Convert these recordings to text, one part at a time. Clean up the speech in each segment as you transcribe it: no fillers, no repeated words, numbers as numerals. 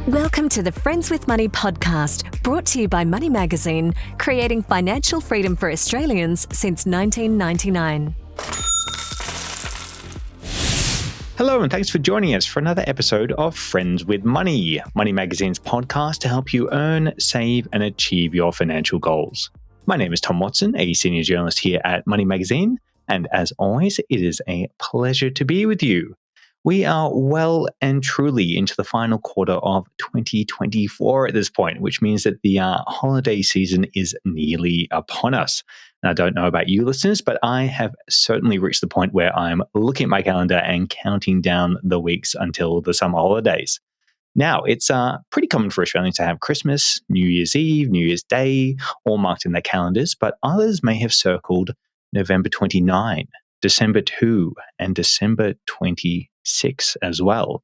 Welcome to the Friends with Money podcast, brought to you by Money Magazine, creating financial freedom for Australians since 1999. Hello, and thanks for joining us for another episode of Friends with Money, Money Magazine's podcast to help you earn, save, and achieve your financial goals. My name is Tom Watson, a senior journalist here at Money Magazine, and as always, it is a pleasure to be with you. We are well and truly into the final quarter of 2024 at this point, which means that the holiday season is nearly upon us. And I don't know about you listeners, but I have certainly reached the point where I'm looking at my calendar and counting down the weeks until the summer holidays. Now, it's pretty common for Australians to have Christmas, New Year's Eve, New Year's Day, all marked in their calendars, but others may have circled November 29, December 2, and December 26 as well.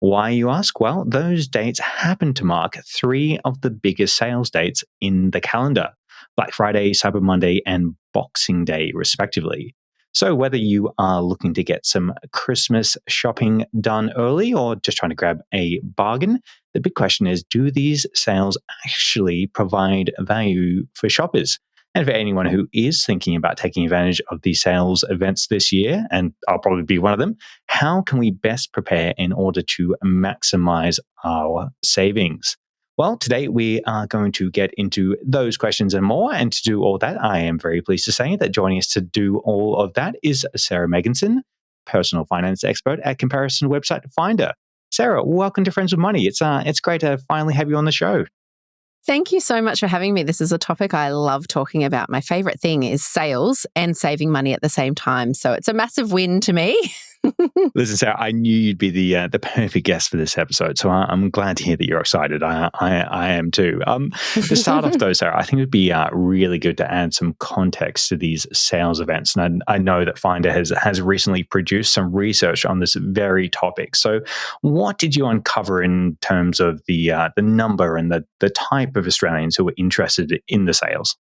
Why, you ask? Well, those dates happen to mark three of the biggest sales dates in the calendar: Black Friday, Cyber Monday, and Boxing Day, respectively. So whether you are looking to get some Christmas shopping done early or just trying to grab a bargain, the big question is, do these sales actually provide value for shoppers? And for anyone who is thinking about taking advantage of these sales events this year, and I'll probably be one of them, how can we best prepare in order to maximize our savings? Well, today we are going to get into those questions and more. And to do all that, I am very pleased to say that joining us to do all of that is Sarah Megginson, personal finance expert at comparison website Finder. Sarah, welcome to Friends with Money. It's great to finally have you on the show. Thank you so much for having me. This is a topic I love talking about. My favorite thing is sales and saving money at the same time. So it's a massive win to me. Listen, Sarah, I knew you'd be the perfect guest for this episode, so I'm glad to hear that you're excited. I am too. To start off, though, Sarah, I think it would be really good to add some context to these sales events. And I know that Finder has recently produced some research on this very topic. So what did you uncover in terms of the number and the type of Australians who were interested in the sales?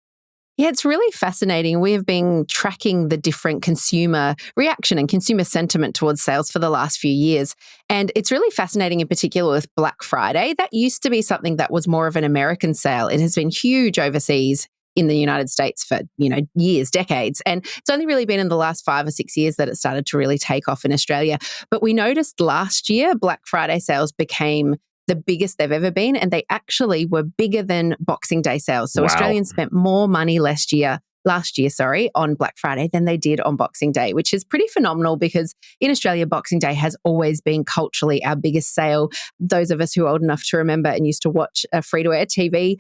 Yeah, it's really fascinating. We have been tracking the different consumer reaction and consumer sentiment towards sales for the last few years. And it's really fascinating in particular with Black Friday. That used to be something that was more of an American sale. It has been huge overseas in the United States for, years, decades. And it's only really been in the last 5 or 6 years that it started to really take off in Australia. But we noticed last year, Black Friday sales became the biggest they've ever been, and they actually were bigger than Boxing Day sales. So Wow. Australians spent more money last year, on Black Friday than they did on Boxing Day, which is pretty phenomenal because in Australia, Boxing Day has always been culturally our biggest sale. Those of us who are old enough to remember and used to watch free-to-air TV,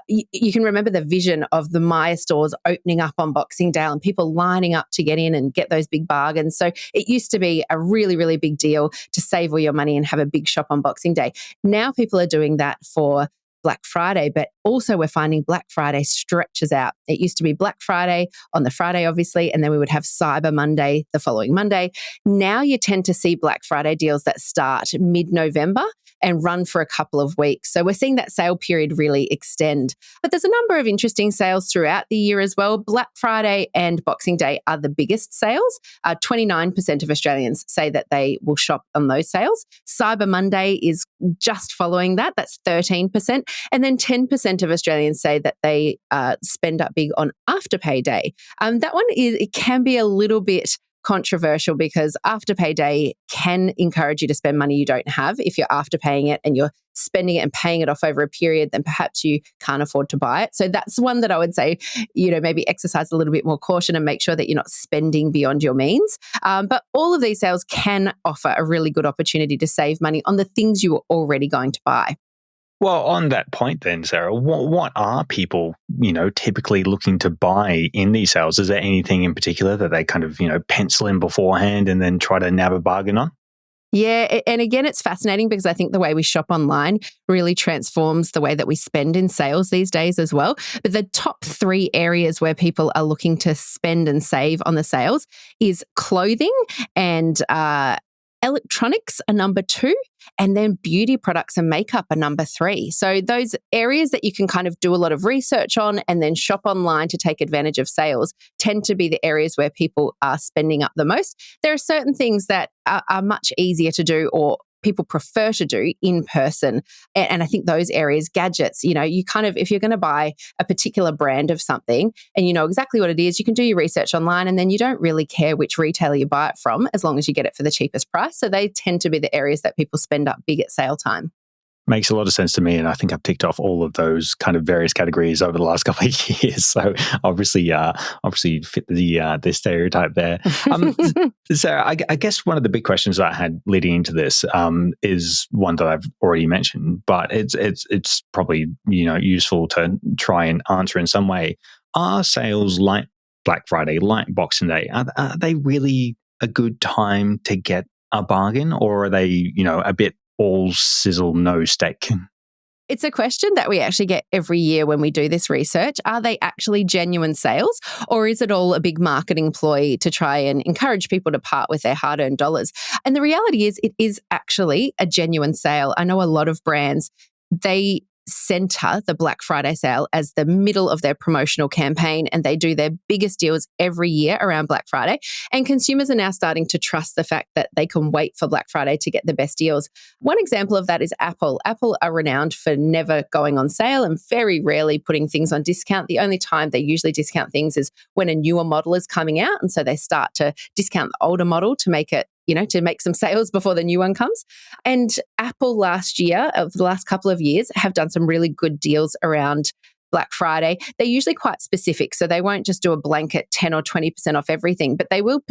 you can remember the vision of the Myer stores opening up on Boxing Day and people lining up to get in and get those big bargains. So it used to be a really, really big deal to save all your money and have a big shop on Boxing Day. Now people are doing that for Black Friday, but also we're finding Black Friday stretches out. It used to be Black Friday on the Friday, obviously, and then we would have Cyber Monday the following Monday. Now you tend to see Black Friday deals that start mid-November and run for a couple of weeks. So we're seeing that sale period really extend. But there's a number of interesting sales throughout the year as well. Black Friday and Boxing Day are the biggest sales. 29% of Australians say that they will shop on those sales. Cyber Monday is just following that. That's 13%. And then 10% of Australians say that they spend up big on Afterpay Day. That one it can be a little bit controversial because Afterpay Day can encourage you to spend money you don't have. If you're afterpaying it and you're spending it and paying it off over a period, then perhaps you can't afford to buy it. So that's one that I would say, maybe exercise a little bit more caution and make sure that you're not spending beyond your means. But all of these sales can offer a really good opportunity to save money on the things you were already going to buy. Well, on that point then, Sarah, what are people, typically looking to buy in these sales? Is there anything in particular that they kind of, pencil in beforehand and then try to nab a bargain on? Yeah. And again, it's fascinating because I think the way we shop online really transforms the way that we spend in sales these days as well. But the top 3 areas where people are looking to spend and save on the sales is clothing and electronics are number 2, and then beauty products and makeup are number 3. So those areas that you can kind of do a lot of research on and then shop online to take advantage of sales tend to be the areas where people are spending up the most. There are certain things that are much easier to do or people prefer to do in person. And I think those areas, gadgets, you kind of, if you're going to buy a particular brand of something and you know exactly what it is, you can do your research online and then you don't really care which retailer you buy it from as long as you get it for the cheapest price. So they tend to be the areas that people spend up big at sale time. Makes a lot of sense to me, and I think I've ticked off all of those kind of various categories over the last couple of years. So obviously fit the stereotype there. So I guess one of the big questions that I had leading into this is one that I've already mentioned, but it's probably useful to try and answer in some way. Are sales like Black Friday, like Boxing Day, are they really a good time to get a bargain, or are they a bit all sizzle, no steak? It's a question that we actually get every year when we do this research. Are they actually genuine sales, or is it all a big marketing ploy to try and encourage people to part with their hard-earned dollars? And the reality is it is actually a genuine sale. I know a lot of brands, they center the Black Friday sale as the middle of their promotional campaign, and they do their biggest deals every year around Black Friday. And consumers are now starting to trust the fact that they can wait for Black Friday to get the best deals. One example of that is Apple. Apple are renowned for never going on sale and very rarely putting things on discount. The only time they usually discount things is when a newer model is coming out, and so they start to discount the older model to make it to make some sales before the new one comes. And Apple last year, of the last couple of years, have done some really good deals around Black Friday. They're usually quite specific, so they won't just do a blanket 10 or 20% off everything, but they will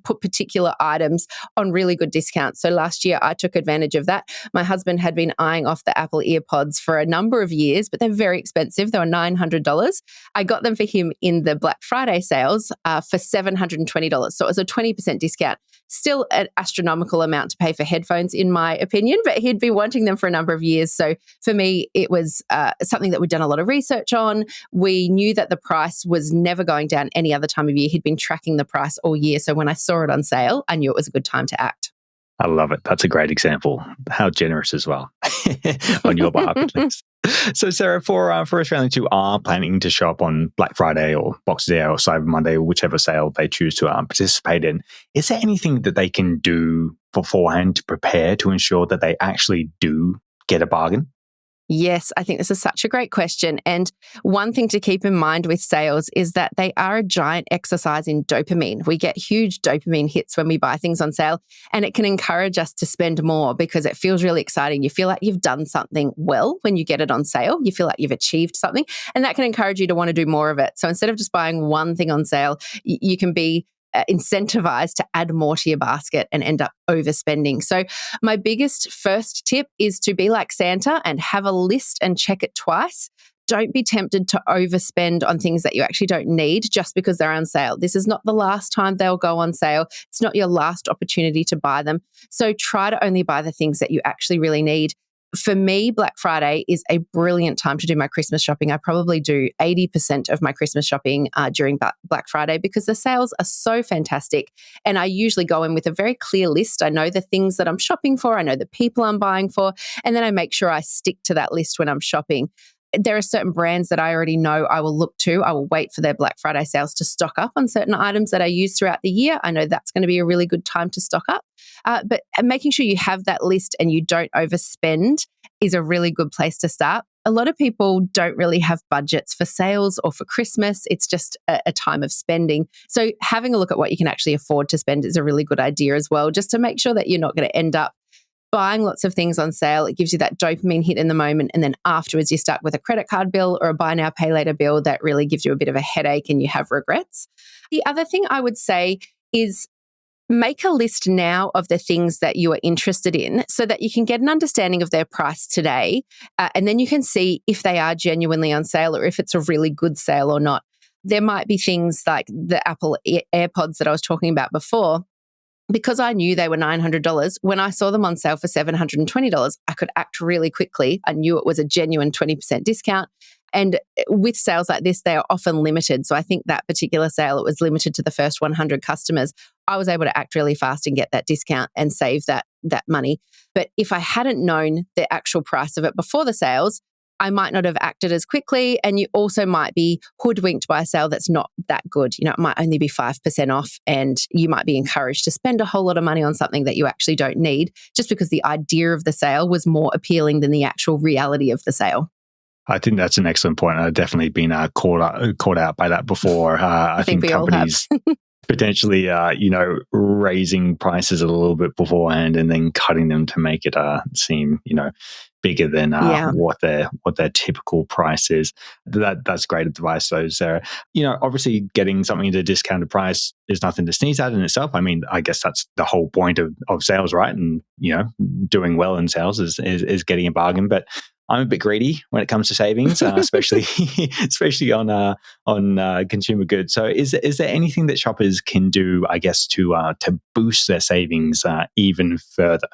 put particular items on really good discounts. So last year, I took advantage of that. My husband had been eyeing off the Apple EarPods for a number of years, but they're very expensive. They were $900. I got them for him in the Black Friday sales for $720. So it was a 20% discount. Still an astronomical amount to pay for headphones, in my opinion, but he'd been wanting them for a number of years. So for me, it was something that we'd done a lot of research on. We knew that the price was never going down any other time of year. He'd been tracking the price all year. So when I saw it on sale, I knew it was a good time to act. I love it. That's a great example. How generous as well on your behalf, at least. So, Sarah, for Australians who are planning to shop on Black Friday or Boxing Day or Cyber Monday or whichever sale they choose to participate in, is there anything that they can do beforehand to prepare to ensure that they actually do get a bargain? Yes, I think this is such a great question. And one thing to keep in mind with sales is that they are a giant exercise in dopamine. We get huge dopamine hits when we buy things on sale, and it can encourage us to spend more because it feels really exciting. You feel like you've done something well when you get it on sale. You feel like you've achieved something, and that can encourage you to want to do more of it. So instead of just buying one thing on sale, you can be incentivized to add more to your basket and end up overspending. So my biggest first tip is to be like Santa and have a list and check it twice. Don't be tempted to overspend on things that you actually don't need just because they're on sale. This is not the last time they'll go on sale. It's not your last opportunity to buy them. So try to only buy the things that you actually really need. For me, Black Friday is a brilliant time to do my Christmas shopping. I probably do 80% of my Christmas shopping during Black Friday because the sales are so fantastic. And I usually go in with a very clear list. I know the things that I'm shopping for. I know the people I'm buying for. And then I make sure I stick to that list when I'm shopping. There are certain brands that I already know I will look to. I will wait for their Black Friday sales to stock up on certain items that I use throughout the year. I know that's going to be a really good time to stock up. But making sure you have that list and you don't overspend is a really good place to start. A lot of people don't really have budgets for sales or for Christmas. It's just a time of spending. So having a look at what you can actually afford to spend is a really good idea as well, just to make sure that you're not going to end up buying lots of things on sale. It gives you that dopamine hit in the moment, and then afterwards you're stuck with a credit card bill or a buy now, pay later bill that really gives you a bit of a headache and you have regrets. The other thing I would say is make a list now of the things that you are interested in so that you can get an understanding of their price today, and then you can see if they are genuinely on sale or if it's a really good sale or not. There might be things like the Apple AirPods that I was talking about before. Because I knew they were $900, when I saw them on sale for $720, I could act really quickly. I knew it was a genuine 20% discount. And with sales like this, they are often limited. So I think that particular sale, it was limited to the first 100 customers. I was able to act really fast and get that discount and save that money. But if I hadn't known the actual price of it before the sales, I might not have acted as quickly, and you also might be hoodwinked by a sale that's not that good. It might only be 5% off, and you might be encouraged to spend a whole lot of money on something that you actually don't need just because the idea of the sale was more appealing than the actual reality of the sale. I think that's an excellent point. I've definitely been caught out by that before. I think we companies potentially, raising prices a little bit beforehand and then cutting them to make it seem, bigger than what their typical price is. That's great advice, though, Sarah. Obviously, getting something at a discounted price is nothing to sneeze at in itself. I mean, I guess that's the whole point of sales, right? And doing well in sales is getting a bargain, but I'm a bit greedy when it comes to savings, especially on consumer goods. So, is there anything that shoppers can do, I guess, to boost their savings even further?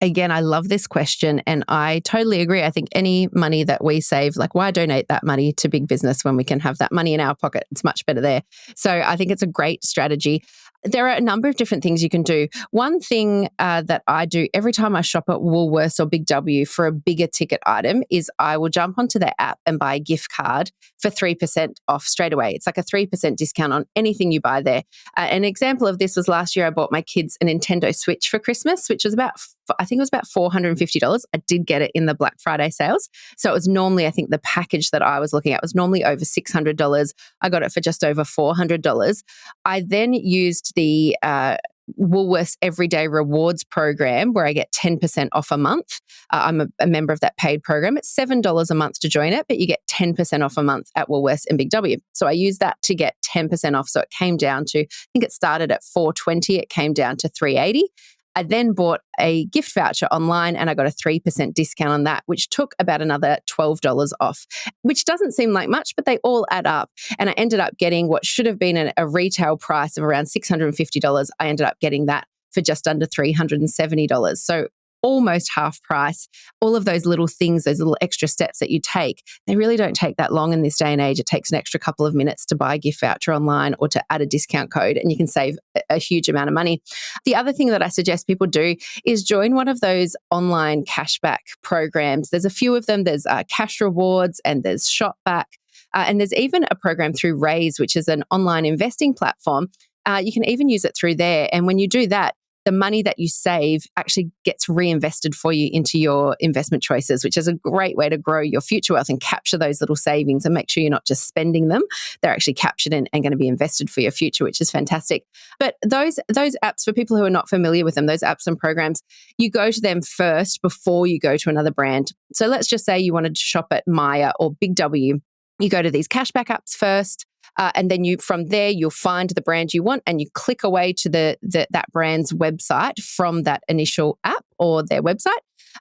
Again, I love this question, and I totally agree. I think any money that we save, like, why donate that money to big business when we can have that money in our pocket? It's much better there. So I think it's a great strategy. There are a number of different things you can do. One thing that I do every time I shop at Woolworths or Big W for a bigger ticket item is I will jump onto their app and buy a gift card for 3% off straight away. It's like a 3% discount on anything you buy there. An example of this was last year I bought my kids a Nintendo Switch for Christmas, which was I think it was about $450. I did get it in the Black Friday sales. So it was normally, I think the package that I was looking at was normally over $600. I got it for just over $400. I then used the Woolworths Everyday Rewards program where I get 10% off a month. I'm a member of that paid program. It's $7 a month to join it, but you get 10% off a month at Woolworths and Big W. So I used that to get 10% off. So it came down to, I think it started at $420. It came down to $380. I then bought a gift voucher online and I got a 3% discount on that, which took about another $12 off, which doesn't seem like much, but they all add up. And I ended up getting what should have been a retail price of around $650. I ended up getting that for just under $370. So almost half price. All of those little things, those little extra steps that you take, they really don't take that long in this day and age. It takes an extra couple of minutes to buy a gift voucher online or to add a discount code, and you can save a huge amount of money. The other thing that I suggest people do is join one of those online cashback programs. There's a few of them. There's Cash Rewards and there's Shopback. And there's even a program through Raise, which is an online investing platform. You can even use it through there. And when you do that, the money that you save actually gets reinvested for you into your investment choices, which is a great way to grow your future wealth and capture those little savings and make sure you're not just spending them. They're actually captured and going to be invested for your future, which is fantastic. But those apps, for people who are not familiar with them, those apps and programs, you go to them first before you go to another brand. So let's just say you wanted to shop at Myer or Big W. You go to these cashback apps first. And then from there, you'll find the brand you want and you click away to that brand's website from that initial app or their website.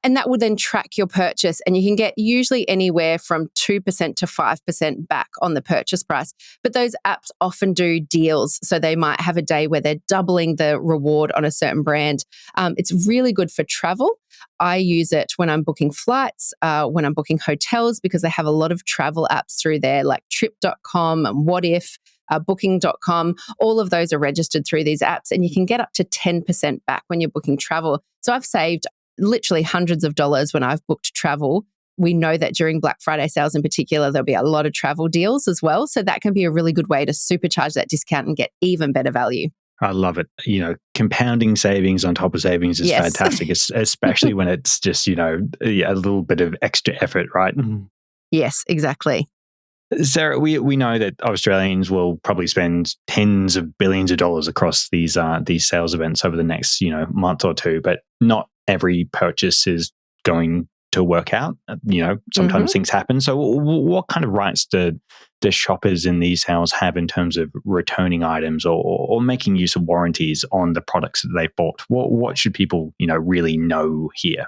And that will then track your purchase. And you can get usually anywhere from 2% to 5% back on the purchase price. But those apps often do deals. So they might have a day where they're doubling the reward on a certain brand. It's really good for travel. I use it when I'm booking flights, when I'm booking hotels, because they have a lot of travel apps through there like trip.com and What If. Booking.com, all of those are registered through these apps, and you can get up to 10% back when you're booking travel. So I've saved literally hundreds of dollars when I've booked travel. We know that during Black Friday sales in particular, there'll be a lot of travel deals as well. So that can be a really good way to supercharge that discount and get even better value. I love it. Compounding savings on top of savings is fantastic, especially when it's just, a little bit of extra effort, right? Yes, exactly. Sarah, we know that Australians will probably spend tens of billions of dollars across these sales events over the next month or two, but not every purchase is going to work out. Sometimes things happen. So, what kind of rights do shoppers in these sales have in terms of returning items or making use of warranties on the products that they've bought? What should people really know here?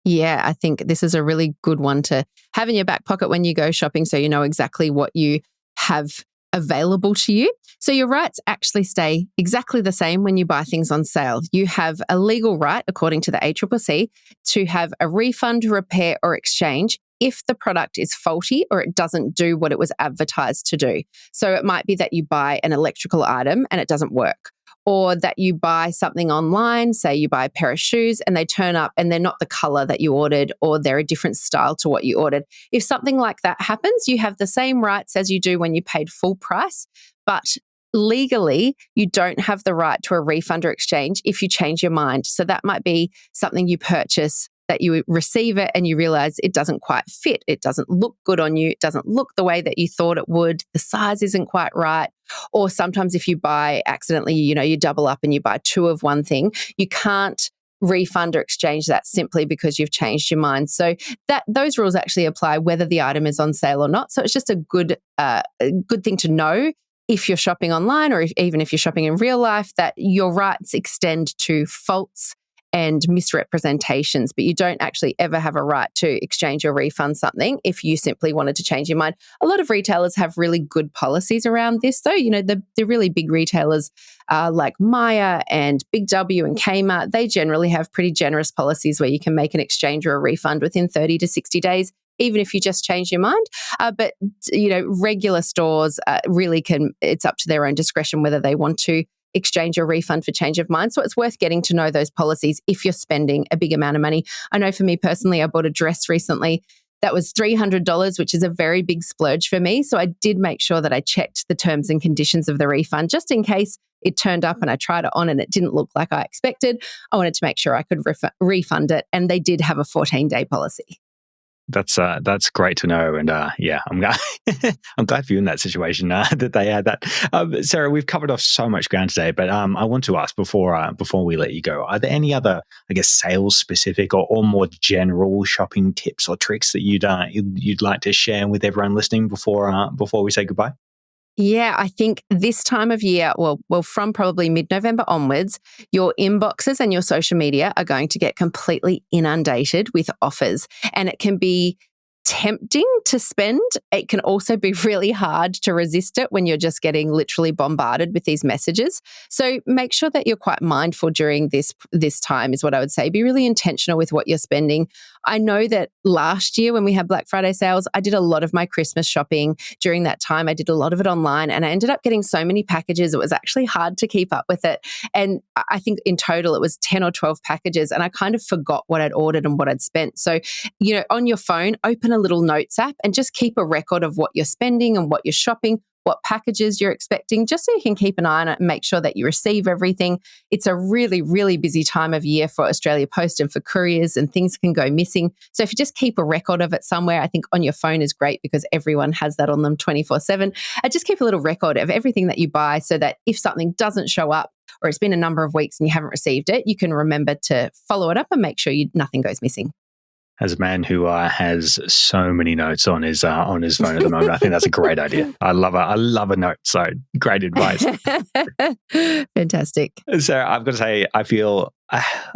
Yeah, I think this is a really good one to have in your back pocket when you go shopping, so you know exactly what you have available to you. So your rights actually stay exactly the same when you buy things on sale. You have a legal right, according to the ACCC, to have a refund, repair, or exchange if the product is faulty or it doesn't do what it was advertised to do. So it might be that you buy an electrical item and it doesn't work, or that you buy something online, say you buy a pair of shoes and they turn up and they're not the color that you ordered, or they're a different style to what you ordered. If something like that happens, you have the same rights as you do when you paid full price, but legally, you don't have the right to a refund or exchange if you change your mind. So that might be something you purchase, that you receive it and you realize it doesn't quite fit. It doesn't look good on you. It doesn't look the way that you thought it would. The size isn't quite right. Or sometimes if you buy accidentally, you double up and you buy two of one thing, you can't refund or exchange that simply because you've changed your mind. So that those rules actually apply whether the item is on sale or not. So it's just a good thing to know if you're shopping online, or even if you're shopping in real life, that your rights extend to faults and misrepresentations, but you don't actually ever have a right to exchange or refund something if you simply wanted to change your mind. A lot of retailers have really good policies around this, though. The really big retailers like Myer and Big W and Kmart, they generally have pretty generous policies where you can make an exchange or a refund within 30 to 60 days, even if you just change your mind. But regular stores really it's up to their own discretion whether they want to exchange or refund for change of mind. So it's worth getting to know those policies if you're spending a big amount of money. I know for me personally, I bought a dress recently that was $300, which is a very big splurge for me. So I did make sure that I checked the terms and conditions of the refund just in case it turned up and I tried it on and it didn't look like I expected. I wanted to make sure I could refund it, and they did have a 14-day policy. That's great to know, and I'm glad I'm glad for you in that situation that they had that. Sarah, we've covered off so much ground today, but I want to ask before we let you go: are there any other, sales specific or more general shopping tips or tricks that you'd like to share with everyone listening before we say goodbye? Yeah, I think this time of year, well, from probably mid-November onwards, your inboxes and your social media are going to get completely inundated with offers, and it can be tempting to spend. It can also be really hard to resist it when you're just getting literally bombarded with these messages. So make sure that you're quite mindful during this time is what I would say. Be really intentional with what you're spending. I know that last year when we had Black Friday sales, I did a lot of my Christmas shopping during that time. I did a lot of it online, and I ended up getting so many packages. It was actually hard to keep up with it. And I think in total it was 10 or 12 packages, and I kind of forgot what I'd ordered and what I'd spent. So, on your phone, open a little notes app and just keep a record of what you're spending and what you're shopping, what packages you're expecting, just so you can keep an eye on it and make sure that you receive everything. It's a really, really busy time of year for Australia Post and for couriers, and things can go missing. So if you just keep a record of it somewhere, I think on your phone is great because everyone has that on them 24/7. And just keep a little record of everything that you buy so that if something doesn't show up or it's been a number of weeks and you haven't received it, you can remember to follow it up and make sure nothing goes missing. As a man who has so many notes on his phone at the moment, I think that's a great idea. I love a note. So great advice. Fantastic. Sarah, I've got to say, I feel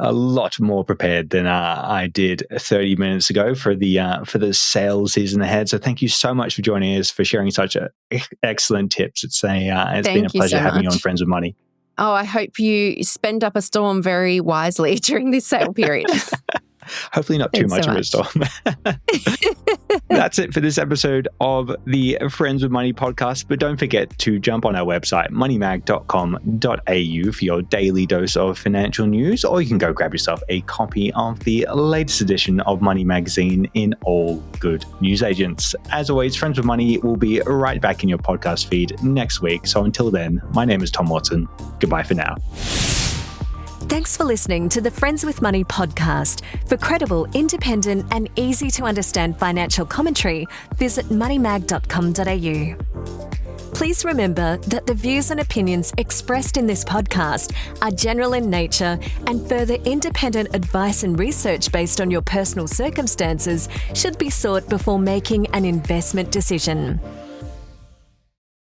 a lot more prepared than I did 30 minutes ago for the sales season ahead. So thank you so much for joining us, for sharing such excellent tips. It's been a pleasure having you on Friends with Money. Oh, I hope you spend up a storm very wisely during this sale period. Hopefully not too much of a storm. That's it for this episode of the Friends with Money podcast. But don't forget to jump on our website, moneymag.com.au, for your daily dose of financial news, or you can go grab yourself a copy of the latest edition of Money Magazine in all good newsagents. As always, Friends with Money will be right back in your podcast feed next week. So until then, my name is Tom Watson. Goodbye for now. Thanks for listening to the Friends with Money podcast. For credible, independent and easy to understand financial commentary, visit moneymag.com.au. Please remember that the views and opinions expressed in this podcast are general in nature, and further independent advice and research based on your personal circumstances should be sought before making an investment decision.